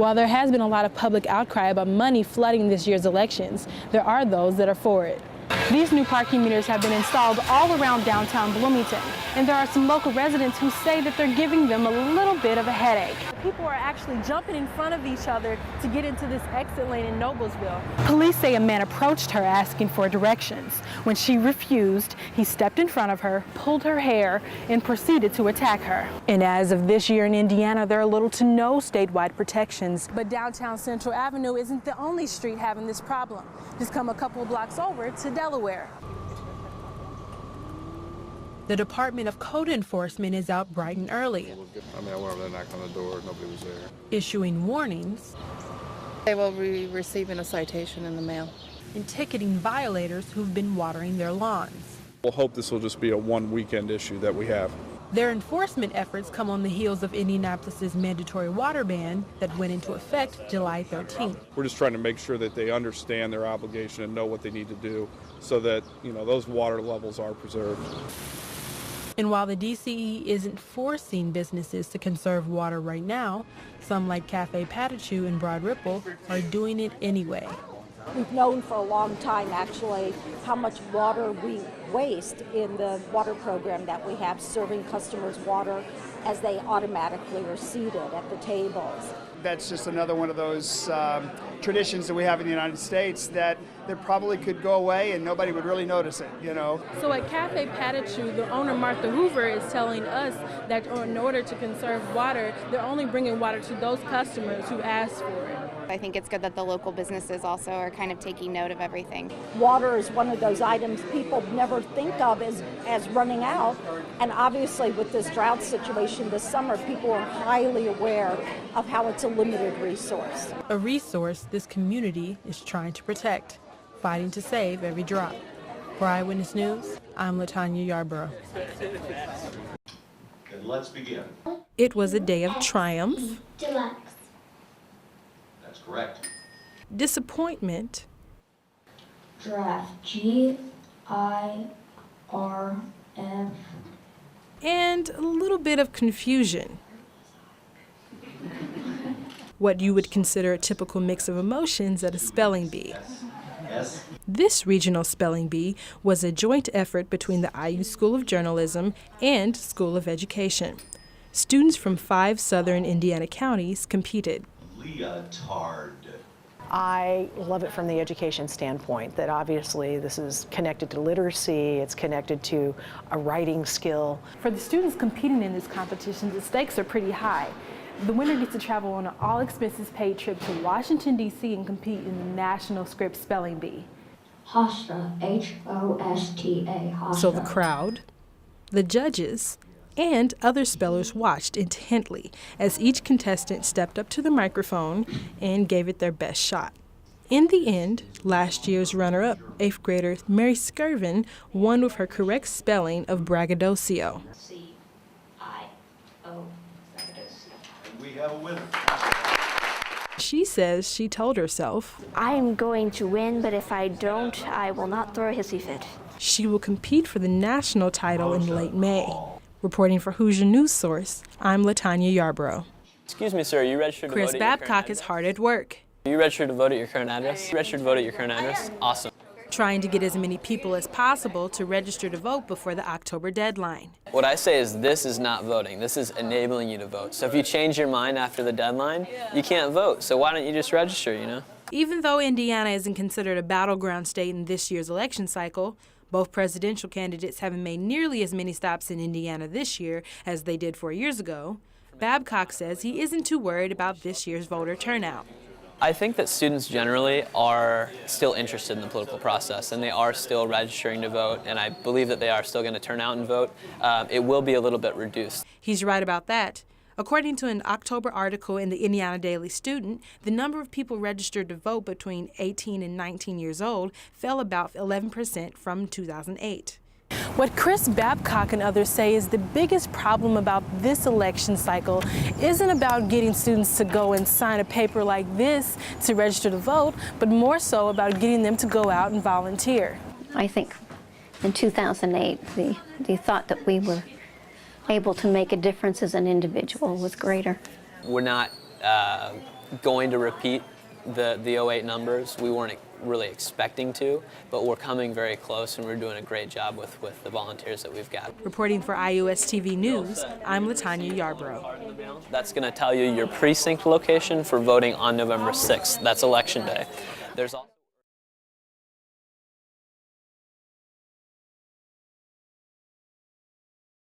While there has been a lot of public outcry about money flooding this year's elections, there are those that are for it. These new parking meters have been installed all around downtown Bloomington, and there are some local residents who say that they're giving them a little bit of a headache. People are actually jumping in front of each other to get into this exit lane in Noblesville. Police say a man approached her asking for directions. When she refused, he stepped in front of her, pulled her hair, and proceeded to attack her. And as of this year in Indiana, there are little to no statewide protections. But downtown Central Avenue isn't the only street having this problem. Just come a couple of blocks over to Delaware. The Department of Code Enforcement is out bright and early. I went over there, knocked on the door, nobody was there. Issuing warnings. They will be receiving a citation in the mail. And ticketing violators who've been watering their lawns. We'll hope this will just be a one weekend issue that we have. Their enforcement efforts come on the heels of Indianapolis's mandatory water ban that went into effect July 13th. We're just trying to make sure that they understand their obligation and know what they need to do so that, those water levels are preserved. And while the DCE isn't forcing businesses to conserve water right now, some like Cafe Patachu in Broad Ripple are doing it anyway. We've known for a long time, actually, how much water we waste in the water program that we have, serving customers water as they automatically are seated at the tables. That's just another one of those traditions that we have in the United States that probably could go away and nobody would really notice it, So at Cafe Patachu, the owner, Martha Hoover, is telling us that in order to conserve water, they're only bringing water to those customers who ask for it. I think it's good that the local businesses also are kind of taking note of everything. Water is one of those items people never think of as running out, and obviously with this drought situation this summer, people are highly aware of how it's a limited resource. A resource this community is trying to protect, fighting to save every drop. For Eyewitness News, I'm Latonya Yarbro. And let's begin. It was a day of triumph. That's correct. Disappointment. Draft GIRF. And a little bit of confusion. What you would consider a typical mix of emotions at a spelling bee. Yes. This regional spelling bee was a joint effort between the IU School of Journalism and School of Education. Students from 5 southern Indiana counties competed. Leotard. I love it from the education standpoint, that obviously this is connected to literacy, it's connected to a writing skill. For the students competing in this competition, the stakes are pretty high. The winner gets to travel on an all-expenses-paid trip to Washington, D.C. and compete in the National Script Spelling Bee. Hosta, H-O-S-T-A, Hosta. So the crowd, the judges, and other spellers watched intently as each contestant stepped up to the microphone and gave it their best shot. In the end, last year's runner-up, 8th grader Mary Skirvin, won with her correct spelling of braggadocio. C-I-O, braggadocio. And we have a winner. She says she told herself, I am going to win, but if I don't, I will not throw a hissy fit. She will compete for the national title in late May. Reporting for Hoosier News Source, I'm Latonya Yarbro. Excuse me, sir, are you registered to vote Chris at your current Babcock is hard at work. Are you registered to vote at your current address? Registered to vote at your current address? Awesome. Trying to get as many people as possible to register to vote before the October deadline. What I say is this is not voting. This is enabling you to vote. So if you change your mind after the deadline, you can't vote. So why don't you just register, Even though Indiana isn't considered a battleground state in this year's election cycle, both presidential candidates haven't made nearly as many stops in Indiana this year as they did 4 years ago. Babcock says he isn't too worried about this year's voter turnout. I think that students generally are still interested in the political process, and they are still registering to vote, and I believe that they are still going to turn out and vote. It will be a little bit reduced. He's right about that. According to an October article in the Indiana Daily Student, the number of people registered to vote between 18 and 19 years old fell about 11% from 2008. What Chris Babcock and others say is the biggest problem about this election cycle isn't about getting students to go and sign a paper like this to register to vote, but more so about getting them to go out and volunteer. I think in 2008, the thought that we were able to make a difference as an individual was greater. We're not going to repeat the 08 numbers. We weren't really expecting to, but we're coming very close, and we're doing a great job with the volunteers that we've got. Reporting for IUS TV News, I'm Latonya Yarbro. That's going to tell you your precinct location for voting on November 6th. That's Election Day. There's